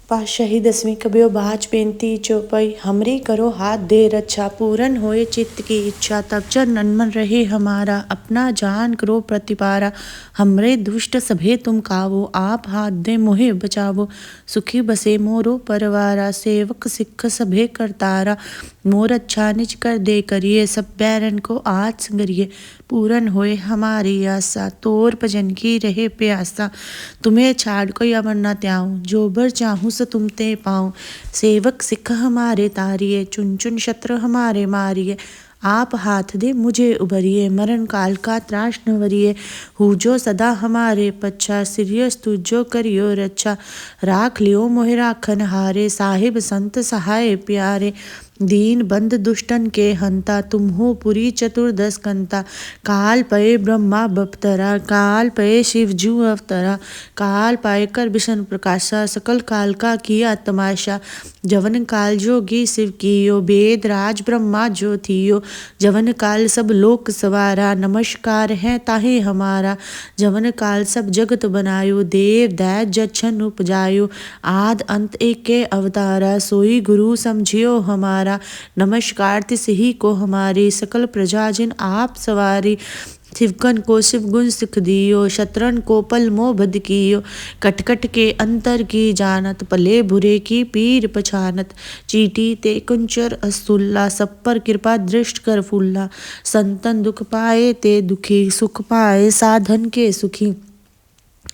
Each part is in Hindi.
पातशाही 10वीं कबियो बाज बेनती चौपाई हमरी करो हाथ दे रक्षा पूरन होए चित्त की इच्छा तब चरण मन रहे हमारा अपना जान करो प्रतिपारा हमरे दुष्ट सभे तुम कावो आप हाथ दे मोहे बचावो सुखी बसे मोरो परवारा सेवक सिख सभे करतारा मोर अच्छा निज कर दे करिए सब बैरन को आज संगरिए पूरन होए हमारी आशा तोर भजन की रहे प्यासा तुम्हें छाड़ कोई अमर न त्याऊं जो बर चाहूं सो तुम ते पाऊं सेवक सिख हमारे तारिये चुन चुन शत्रु हमारे मारिये आप हाथ दे मुझे उबरिए मरण काल का त्रास न वरिए हु जो सदा हमारे पच्छा सिरियस तुझो करियो रक्षा राख लियो मोहि राखन हारे साहिब संत सहाय प्यारे दीन बंद दुष्टन के हंता तुम हो पुरी चतुर्दश कंता काल पये ब्रह्मा बपतरा काल पये शिव जू अवतरा काल पाए कर विष्णु प्रकाशा सकल काल का किया तमाशा जवन काल जोगी शिव कियो वेद राज ब्रह्मा जो थियो जवन काल सब लोक सवारा नमस्कार है ताहे हमारा जवन काल सब जगत बनायो देव दैत जच्छन उपजायो आद अंत एक के अवतारा सोई गुरु समझियो हमारा नमस्कार तिस ही को हमारी सकल प्रजा जिन आप सवारी शिवकन को शिव गुण सिख दियो शत्रन को पल मोह बद कियो कटकट के अंतर की जानत पले बुरे की पीर पछानत चीटी ते कुंचर अस्तुल्ला सब पर कृपा दृष्ट कर फुल्ला संतन दुख पाए ते दुखी सुख पाए साधन के सुखी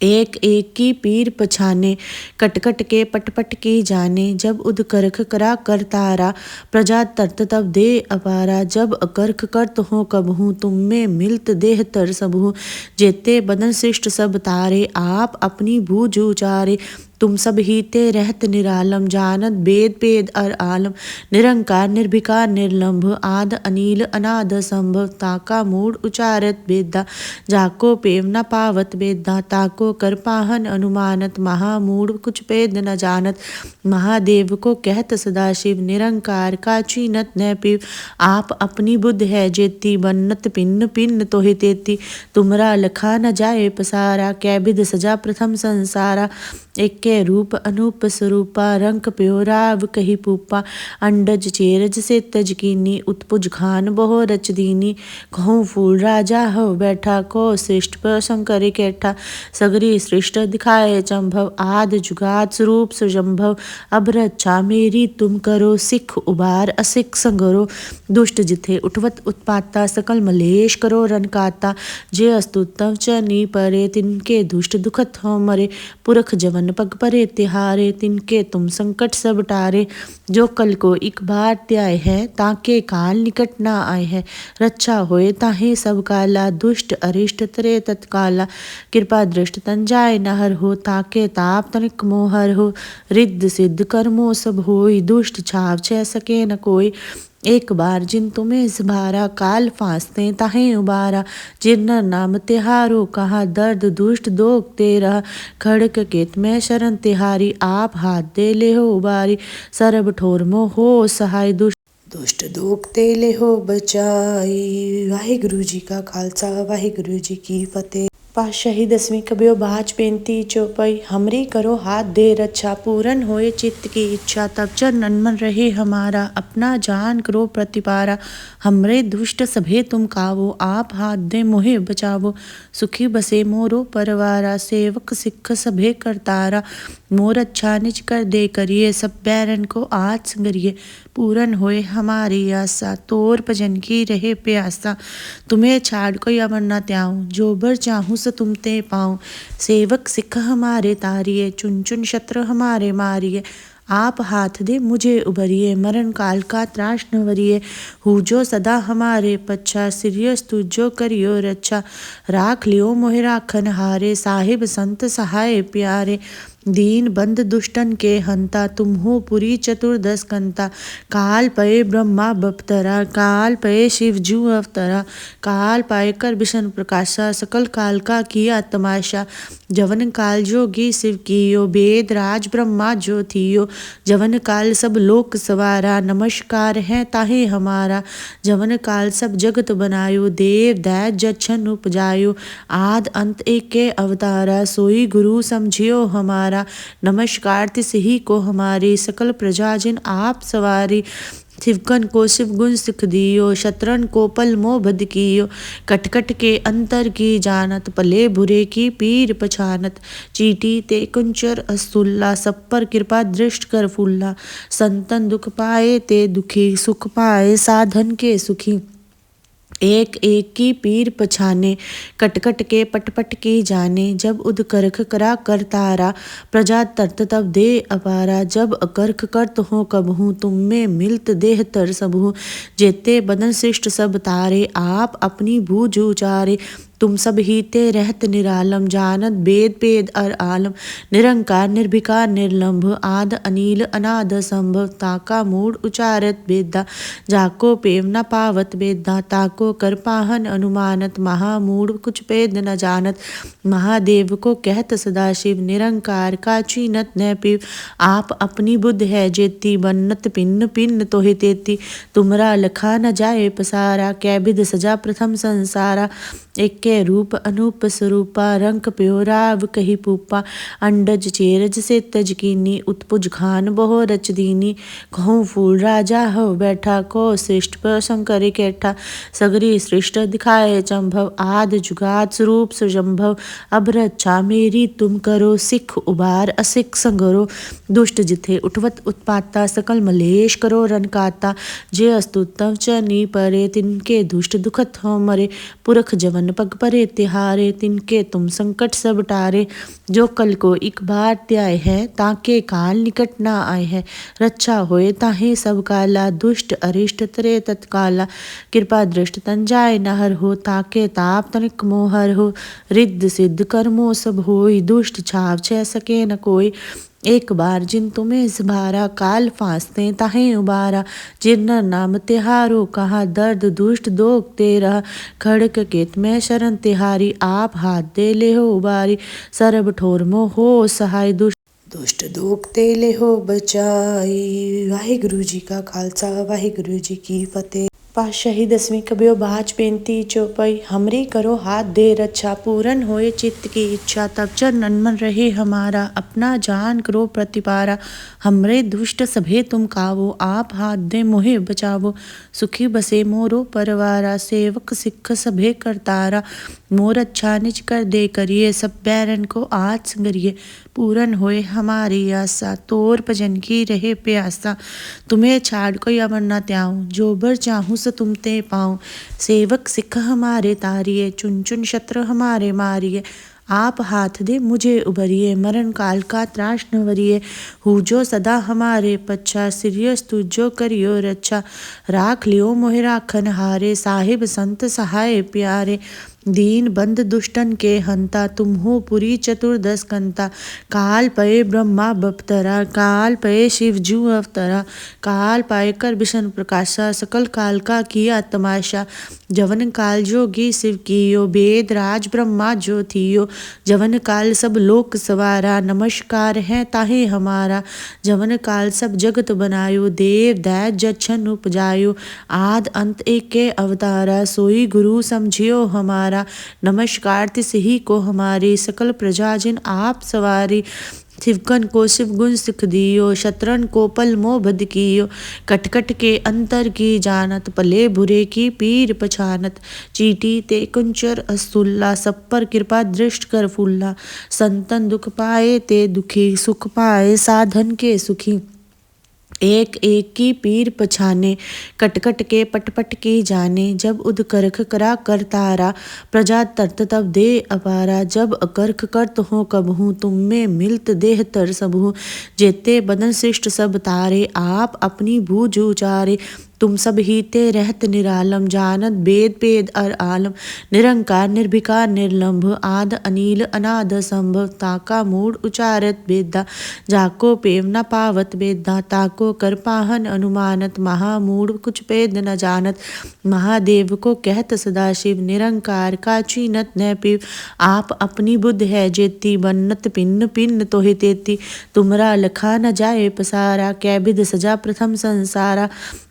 एक एक की पीर पछाने कटकट के पटपट की जाने जब उद करख करा कर तारा प्रजा तरत तब दे अपारा जब अकर्ख करत हो कबहू तुम में मिलत देह तर सबहू जेते बदन शिष्ट सब तारे आप अपनी भूज उचारे तुम सब ही ते रहत निरालम जानत वेद पेद अर आलम निरंकार निर्भिकार निर्लंभ आद अनिल अनाद संभव ताका मूड उचारत वेदा जाको पेव न पावत वेदा ताको कर पाहन अनुमानत महामूड कुछ पेद न जानत महादेव को कहत सदाशिव निरंकार का चीनत न पीव आप अपनी बुद्ध है जेती बन्नत पिन्न पिन्न तोहि तेती तुमरा लखा न जाए पसारा कै विध सजा प्रथम संसारा एक के रूप अनूप स्वरूपा रंक प्योराव कही पूपा अंडज चेरज से तज कीनी उत्पुज खान बहु रच दीनी कहूँ फूल राजा हो बैठा को श्रेष्ठ पर शंकर कैठा सगरी श्रेष्ठ दिखाए चंभव आद जुगात स्वरूप सुजंभव अब रक्षा मेरी तुम करो सिख उबार असिख संगरो दुष्ट जिथे उठवत उत्पाता सकल मलेश करो रनकाता जे अस्तुतम चनी परे तिनके दुष्ट दुखत हो मरे पुरख जवन पग परे तिहारे तिनके तुम संकट सब टारे जो कल को एक बार त्याय है ताके काल निकट ना आए है रक्षा होए ताहे सब काला दुष्ट अरिष्ट तरे तत्काला कृपा दृष्ट तन जाय नहर हो ताके ताप तनिक मोहर हो रिद्ध सिद्ध कर्मो सब होई दुष्ट छाव छह सके न कोई एक बार जिन तुम्हें सभारा काल फांसते ताहे उबारा जिन नाम तिहारो कहा दर्द दुष्ट दोग तेरा खड़क केत में शरण तिहारी आप हाथ दे ले हो उबारी सरब ठोर मो हो सहाय दुष्ट दोग ते ले हो बचाई। वाहिगुरु जी का खालसा वाहिगुरु जी की फतेह। पातशाही 10वीं कबियो बाज बेनती चौपाई हमरी करो हाथ दे रक्षा पूरन होए चित्त की इच्छा तब चरण मन रहे हमारा अपना जान करो प्रतिपारा हमरे दुष्ट सभे तुम कावो आप हाथ दे मोहे बचावो सुखी बसे मोरो परवारा सेवक सिख सभे करतारा मोर अच्छा निज कर दे करिए सब बैरन को आज संगरिए पूरन होए हमारी आशा तोर भजन की रहे प्यासा तुम्हें छाड़ कोई अमर न त्याऊं जो बर चाहूं सो तुम ते पाऊं सेवक सिख हमारे तारिये चुन चुन शत्रु हमारे मारिये आप हाथ दे मुझे उबरिए मरण काल का त्रास न वरिए हु जो सदा हमारे पच्छा सिरियस तुझो करियो रक्षा राख लियो मोहि राखन हारे साहिब संत सहाय प्यारे दीन बंद दुष्टन के हंता तुम हो पुरी चतुर्दश कंता काल पये ब्रह्मा बपतरा काल पये शिव जू अवतरा काल पाए कर विष्णु प्रकाशा सकल काल का किया तमाशा जवन काल जोगी शिव कियो वेद राज ब्रह्मा जो थियो जवन काल सब लोक सवारा नमस्कार है ताहे हमारा जवन काल सब जगत बनायो देव दैत जच्छन उपजायो आद अंत एक के अवतारा सोई गुरु समझियो हमारा हमारा, नमस्कार तिस ही को हमारी, सकल प्रजा जिन आप सवारी। शिवकन को शिव गुण सिख दियो, शतरन को पल मोह बद कियो, कटकट के अंतर की जानत, पले बुरे की पीर पछानत। चीटी ते कुंचर अस्तुल्ला, सब पर कृपा दृष्ट कर फूल्ला, संतन दुख पाए ते दुखी, सुख पाए साधन के सुखी। एक एक की पीर पछाने, कटकट के पटपट की जाने, जब उद करख करा कर तारा, प्रजा तरत तब दे अपारा। जब अकर्ख करत हो कबहू, तुम में मिलत देह तर सबहू, जेते बदन शिष्ट सब तारे, आप अपनी बूझ उचारे। तुम सब ही ते रहत निरालम, जानत वेद पेद अर आलम, निरंकार निर्भिकार निर्लंभ, आद अनील अनाद संभव। ताका मूड उचारत वेदा, जाको पेव न पावत वेदा, ताको कर पाहन अनुमानत, महामूढ़ कुछ पेद न जानत। महादेव को कहत सदाशिव, निरंकार का चीनत न पीव, आप अपनी बुद्ध है जेती, बन्नत पिन्न पिन्न तोहि तेती। तुमरा लखा न जाए पसारा, कै विध सजा प्रथम संसारा। एक के रूप अनूप स्वरूपा, रंक प्योराव कही पूपा, अंडज चेरज से तज कीनी, उत्पुज खान बहु रच दीनी। कहूँ फूल राजा हो बैठा, को श्रेष्ठ पर शंकर कैठा, सगरी श्रेष्ठ दिखाए चंभव, आद जुगात स्वरूप सुजंभव। अब रक्षा मेरी तुम करो, सिख उबार असिख संगरो, दुष्ट जिथे उठवत उत्पाता, सकल मलेश करो रनकाता। जे अस्तुतम चनी परे, तिनके दुष्ट दुखत हो मरे, पुरख जवन पग परे तिहारे, तिनके तुम संकट सब टारे। जो कल को एक बार त्याय है, ताके काल निकट ना आए है, रक्षा होए ताहे सब काला, दुष्ट अरिष्ट तरे तत्काला। कृपा दृष्ट तन जाय नहर हो, ताके ताप तनिक मोहर हो, रिद्ध सिद्ध कर्मो सब होई, दुष्ट छाव छह सके न कोई। एक बार जिन तुम्हें सभारा, काल फांसते ताहे उबारा, जिन नाम तिहारो कहा, दर्द दुष्ट दोग तेरा। खड़क केत में शरण तिहारी, आप हाथ दे ले हो उबारी, सरब ठोर मो हो सहाय, दुष्ट दोग ते ले हो बचाई। वाहिगुरु जी का खालसा, वाहिगुरु जी की फतेह। पातशाही दसवीं कबियो बाच बेनती चौपाई, हमरी करो हाथ दे रक्षा, पूरन होए चित्त की इच्छा, तब चरणन मन रहे हमारा, अपना जान करो प्रतिपारा। हमरे दुष्ट सभे तुम कावो, आप हाथ दे मोहे बचावो, सुखी बसे मोरो परवारा, सेवक सिख सभे करतारा। मोर अच्छा निज कर दे करिए, सब बैरन को आज संगरिए, पूरन होए हमारी आशा, तोर भजन की रहे प्यासा। तुम्हें छाड़ कोई अमर न त्याऊं, जो बर चाहूं सो तुम ते पाऊं। सेवक सिख हमारे तारिये, चुन चुन शत्रु हमारे मारिये, आप हाथ दे मुझे उबरिए, मरण काल का त्रास न वरिए। हूजो सदा हमारे पच्छा, सिरियस तुझो करियो रक्षा, राख लियो मोहि राखन हारे, साहिब संत सहाय प्यारे। दीन बंद दुष्टन के हंता, तुम हो पुरी चतुर्दश कंता। काल पये ब्रह्मा बपतरा, काल पये शिव जू अवतरा, काल पाए कर विष्णु प्रकाशा, सकल काल का किया तमाशा। जवन काल जोगी शिव कियो, वेद राज ब्रह्मा जो थियो, जवन काल सब लोक सवारा, नमस्कार है ताहे हमारा। जवन काल सब जगत बनायो, देव दैत जच्छन उपजायो, आद अंत एक के अवतारा, सोई गुरु समझियो हमारा। नमस्कार तिस ही को हमारी, सकल प्रजा जिन आप सवारी। शिवकन को शिव गुण सिख दियो, शतरन को पल मोह बद कियो, कटकट के अंतर की जानत, पले बुरे की पीर पछानत। चीटी ते कुंचर अस्तुल्ला, सब पर कृपा दृष्ट कर फूल्ला, संतन दुख पाए ते दुखी, सुख पाए साधन के सुखी। एक एक की पीर पछाने, कटकट के पटपट की जाने, जब उद करख करा कर तारा, प्रजा तरत तब दे अपारा। जब अकर्ख करत हो कबहू, तुम में मिलत देह तर सबहू, जेते बदन शिष्ट सब तारे, आप अपनी बूझ उचारे। तुम सब ही ते रहत निरालम, जानत वेद पेद अर आलम, निरंकार निर्भिकार निर्लंभ, आद अनील अनाद संभव। ताका मूड उचारत वेदा, जाको पेव न पावत वेदा, ताको कर पाहन अनुमानत, महामूढ़ कुछ पेद न जानत। महादेव को कहत सदाशिव, निरंकार का चीनत न पीव, आप अपनी बुद्ध है जेती, बन्नत पिन्न पिन्न तोहि तेती। तुमरा लखा न जाए पसारा, कै विध सजा प्रथम संसारा।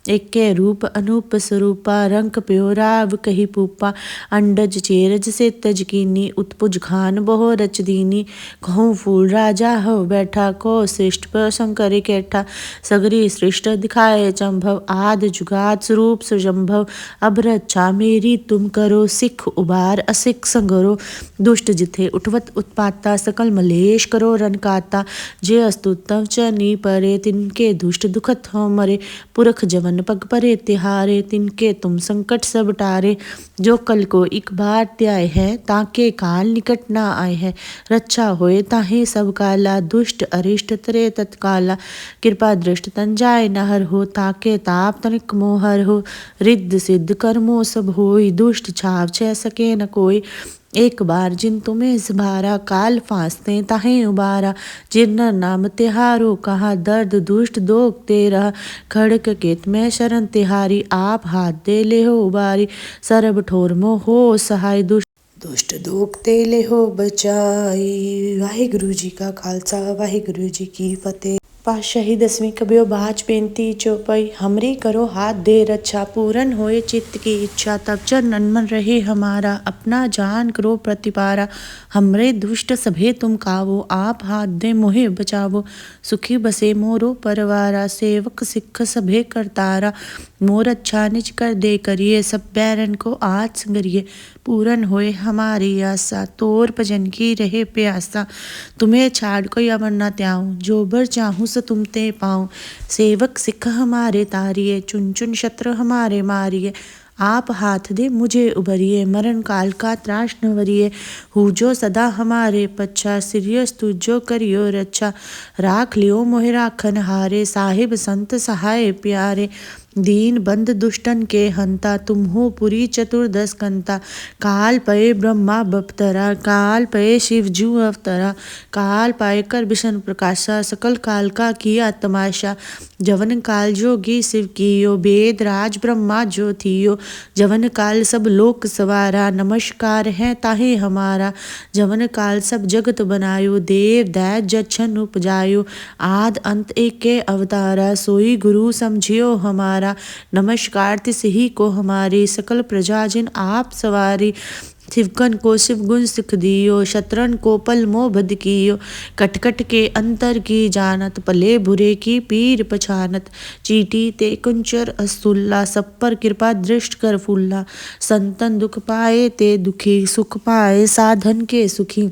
एक के एके रूप अनूप स्वरूपा रंक प्यो राव कही पूपा अंडज चेरज से तज कीनी उत्पुज खान बहु रच दीनी कहूँ फूल राजा हो बैठा को श्रेष्ठ पर शंकर कैठा सगरी श्रेष्ठ दिखाए चंभव आद जुगात स्वरूप सुजंभव अब रक्षा मेरी तुम करो सिख उबार असिख संगरो दुष्ट जिथे उठवत उत्पाता सकल मलेश करो रन काता जे अस्तुतम च नी परे तिनके दुष्ट दुखत हो मरे पुरख जवन पग परे तिहारे तिनके तुम संकट सब टारे जो कल को एक बार त्याय है ताके काल निकट ना आए है रक्षा होए ताहे सब काला दुष्ट अरिष्ट तरे तत्काला कृपा दृष्ट तन जाय नहर हो ताके ताप तनिक मोहर हो रिद्ध सिद्ध कर्मो सब होई दुष्ट छाव छह सके न कोई एक बार जिन तुम्हें सभारा काल फांसते ताहे उबारा जिन नाम तिहारो कहा दर्द दुष्ट दोग तेरा खड़क केत में शरण तिहारी आप हाथ दे ले हो उबारी सरब ठोर मो हो सहाय दुष्ट दोग ते ले हो बचाई। वाहिगुरु जी का खालसा वाहिगुरु जी की फतेह। पातशाही 10वीं कबियो बाज बेनती चौपाई हमरी करो हाथ दे रक्षा पूरन होए चित्त की इच्छा तब चरण मन रहे हमारा अपना जान करो प्रतिपारा हमरे दुष्ट सभे तुम कावो आप हाथ दे मोहे बचावो सुखी बसे मोरो परवारा सेवक सिख सभे करतारा मोर अच्छा निज कर दे करिए सब बैरन को आज संगरिए पूरन होए हमारी आशा तोर भजन की रहे प्यासा तुम्हें छाड़ कोई अमर न त्याऊं जो बर चाहूं स तुम ते पाऊं सेवक सिख हमारे तारिये चुन चुन शत्रु हमारे मारिये आप हाथ दे मुझे उबरिए मरण काल का त्रास न वरिए हु जो सदा हमारे पच्छा सिरियस तुझो करियो रक्षा राख लियो मोहि राखन हारे साहिब संत सहाय प्यारे दीन बंद दुष्टन के हंता तुम हो पुरी चतुर्दश कंता काल पये ब्रह्मा बपतरा काल पये शिव जू अवतरा काल पाए कर विष्णु प्रकाशा सकल काल का किया तमाशा जवन काल जोगी शिव कियो वेद राज ब्रह्मा जो थियो जवन काल सब लोक सवारा नमस्कार है ताहे हमारा जवन काल सब जगत बनायो देव दैत जच्छन उपजायो आद अंत एक के अवतारा सोई गुरु समझियो हमारा नमस्कार तिस ही को हमारी सकल प्रजा जिन आप सवारी शिवकन को शिव गुण सिख दियो शत्रन को पल मोह बद कियो कटकट के अंतर की जानत पले बुरे की पीर पछानत चीटी ते कुंचर असुल्ला सब पर कृपा दृष्ट कर फुल्ला संतन दुख पाए ते दुखी सुख पाए साधन के सुखी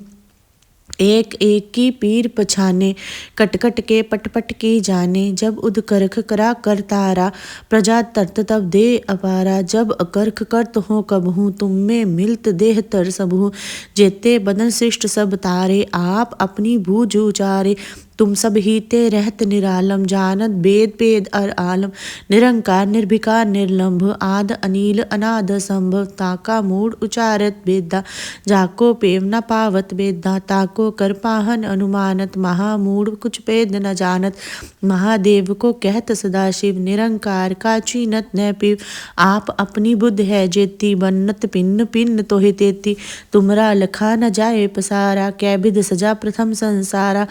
एक एक की पीर पछाने कटकट के पटपट की जाने जब उद करख करा कर तारा प्रजा तरत तब दे अपारा जब अकर्ख करत हो कबहू तुम में मिलत देह तर सबहू जेते बदन शिष्ट सब तारे आप अपनी भूज उचारे तुम सब ही ते रहत निरालम जानत वेद पेद अर आलम निरंकार निर्भिकार निर्लंभ आद अनिल अनाद संभव ताका मूड उचारत वेदा जाको पेव न पावत वेदा ताको कर पाहन अनुमानत महामूड कुछ पेद न जानत महादेव को कहत सदाशिव निरंकार का चीनत न पीव आप अपनी बुद्ध है जेती बन्नत पिन्न पिन्न तोहि तेती तुमरा लखा न जाए पसारा कै विध सजा प्रथम संसारा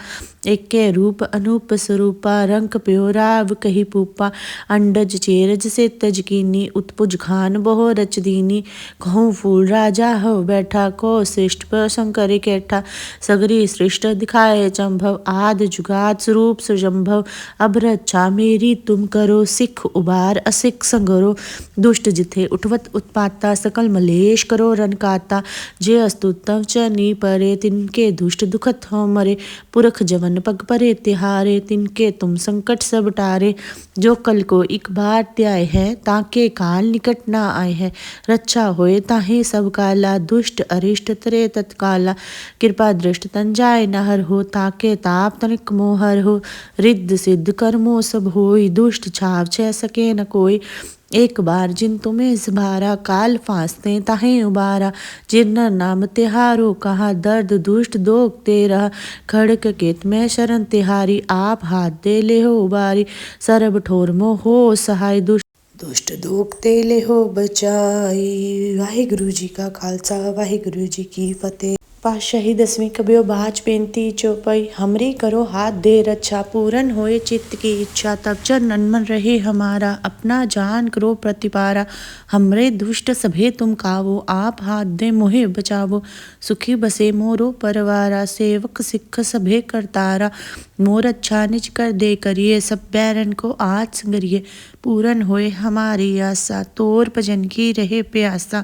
एके रूप अनूप स्वरूपा रंक प्यो राव कही पूपा अंडज चेरज से तज कीनी उत्पुज खान बहु रच दीनी कहूँ फूल राजा हो बैठा को श्रेष्ठ पर शंकर कैठा सगरी श्रेष्ठ दिखाए चंभव आद जुगात स्वरूप सुजंभव अब रक्षा मेरी तुम करो सिख उबार असिख संगरो दुष्ट जिथे उठवत उत्पाता सकल मलेश करो रन काता जे अस्तुतम च नी परे तिनके दुष्ट दुखत हो मरे पुरख जवन पग परे तिहारे तिनके तुम संकट सब टारे जो कल को एक बार त्याय है ताके काल निकट ना आए है रक्षा होए ताहे सब काला दुष्ट अरिष्ट तरे तत्काला कृपा दृष्ट तन जाय नहर हो ताके ताप तनिक मोहर हो रिद्ध सिद्ध कर्मो सब होई दुष्ट छाव छह सके न कोई एक बार जिन तुम्हें सभारा काल फांसते ताहे उबारा जिन नाम तिहारो कहा दर्द दुष्ट दोग तेरा खड़क केत में शरण तिहारी आप हाथ दे ले हो उबारी सरब ठोर मो हो सहाय दुष्ट दोग ते ले हो बचाई। वाहिगुरु जी का खालसा वाहिगुरु जी की फतेह। पातशाही दसवीं कबियो बाज बेनती चौपाई हमरी करो हाथ दे रक्षा पूरन होए चित्त की इच्छा तब चरण मन रहे हमारा अपना जान करो प्रतिपारा हमरे दुष्ट सभे तुम कावो आप हाथ दे मोहे बचावो सुखी बसे मोरो परवारा सेवक सिख सभे करतारा मोर अच्छा निज कर दे करिए सब बैरन को आज संगरिए पूरन होए हमारी आशा तोर भजन की रहे प्यासा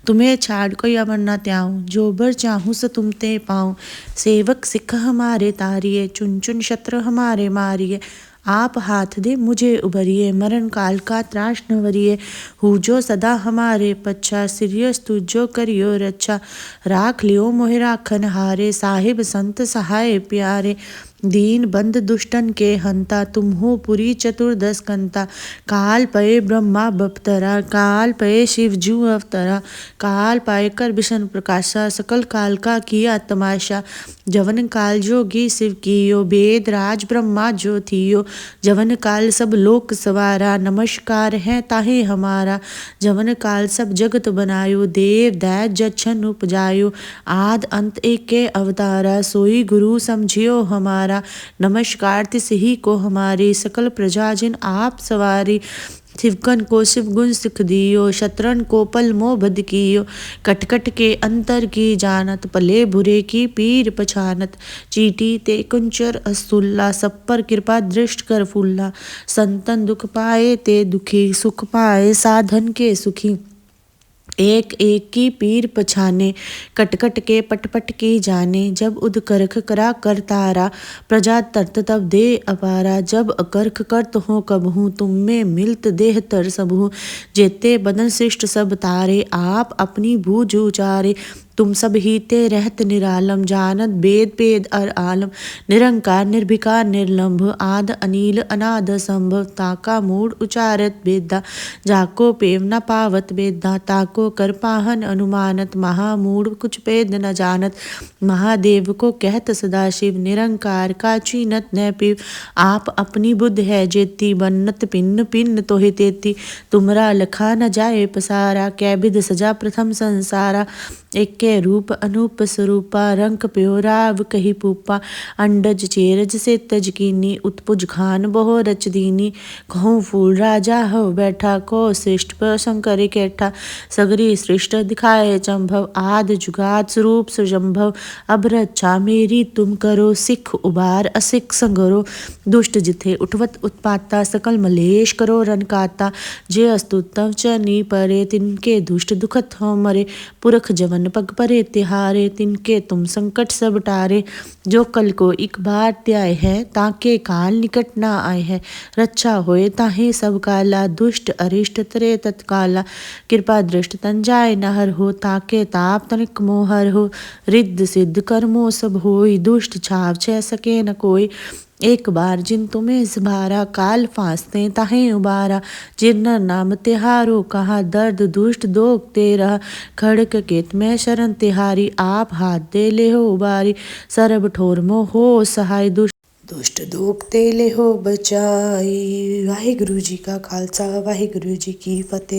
तुम्हें छाड़ कोई अमर न त्याऊं जो बर चाहूं सो तुम ते पाऊं सेवक सिख हमारे तारिये चुन चुन शत्रु हमारे मारिये आप हाथ दे मुझे उबरिए मरण काल का त्रास न वरिए हूजो सदा हमारे पच्छा सिरियस तुझो करियो रक्षा राख लियो मोहि राखन हारे साहिब संत सहाय प्यारे दीन बंद दुष्टन के हंता तुम हो पुरी चतुर्दश कंता काल पये ब्रह्मा बपतरा काल पये शिव जू अवतरा काल पाए कर विष्णु प्रकाशा सकल काल का किया तमाशा जवन काल जोगी शिव कियो वेद राज ब्रह्मा जो थियो जवन काल सब लोक सवारा नमस्कार है ताहे हमारा जवन काल सब जगत बनायो देव दैत जच्छन उपजायो आद अंत एक के अवतारा सोई गुरु समझियो हमारा नमस्कार तिस ही को हमारी सकल प्रजा जिन आप सवारी शिवकन को शिव गुण सिख दियो शत्रन को पल मोह बद कियो कटकट के अंतर की जानत पले बुरे की पीर पछानत चीटी ते कुंचर अस्तुल्ला सब पर कृपा दृष्ट कर फुल्ला संतन दुख पाए ते दुखी सुख पाए साधन के सुखी एक एक की पीर पछाने कटकट के पटपट की जाने जब उद करख करा कर तारा प्रजा तरत तब दे अपारा जब अकर्ख करत हो कबहू तुम में मिलत देह तर सबहू जेते बदन शिष्ट सब तारे आप अपनी भूज उचारे तुम सब ही ते रहत निरालम जानत वेद पेद अर आलम निरंकार निर्भिकार निर्लंभ आद अनिल अनाद संभव ताका मूड उचारत वेदा जाको पेव न पावत वेदा ताको कर पाहन अनुमानत महामूड कुछ पेद न जानत महादेव को कहत सदाशिव निरंकार का चीनत न पीव आप अपनी बुद्ध है जेती बन्नत पिन्न पिन्न तोहि तेती तुमरा लखा न जाए पसारा कै विध सजा प्रथम संसारा एक के रूप अनूप स्वरूपा रंक प्योराव कही पूपा अंडज चेरज से तज कीनी उत्पुज खान बहु रच दीनी कहूँ फूल राजा हो बैठा को श्रेष्ठ पर शंकर कैठा सगरी श्रेष्ठ दिखाए चंभव आद जुगात स्वरूप सुजंभव अब रक्षा मेरी तुम करो सिख उबार असिख संगरो दुष्ट जिथे उठवत उत्पाता सकल मलेश करो रनकाता जे अस्तुतम चनी परे तिनके दुष्ट दुखत हो मरे पुरख जवन पग परे तिहारे तिनके तुम संकट सब टारे जो कल को एक बार त्याय है ताके काल निकट ना आए है रक्षा होए ताहे सब काला दुष्ट अरिष्ट तरे तत्काला कृपा दृष्ट तन जाय नहर हो ताके ताप तनिक मोहर हो रिद्ध सिद्ध कर्मो सब होई दुष्ट छाव छह सके न कोई एक बार जिन तुम्हें सभारा काल फांसते ताहे उबारा जिन नाम तिहारो कहा दर्द दुष्ट दोग तेरा खड़क केत में शरण तिहारी आप हाथ दे ले हो उबारी सरब ठोर मो हो सहाय दुष्ट दोग ते ले हो बचाई वाहिगुरु जी का खालसा वाहिगुरु जी की फतेह।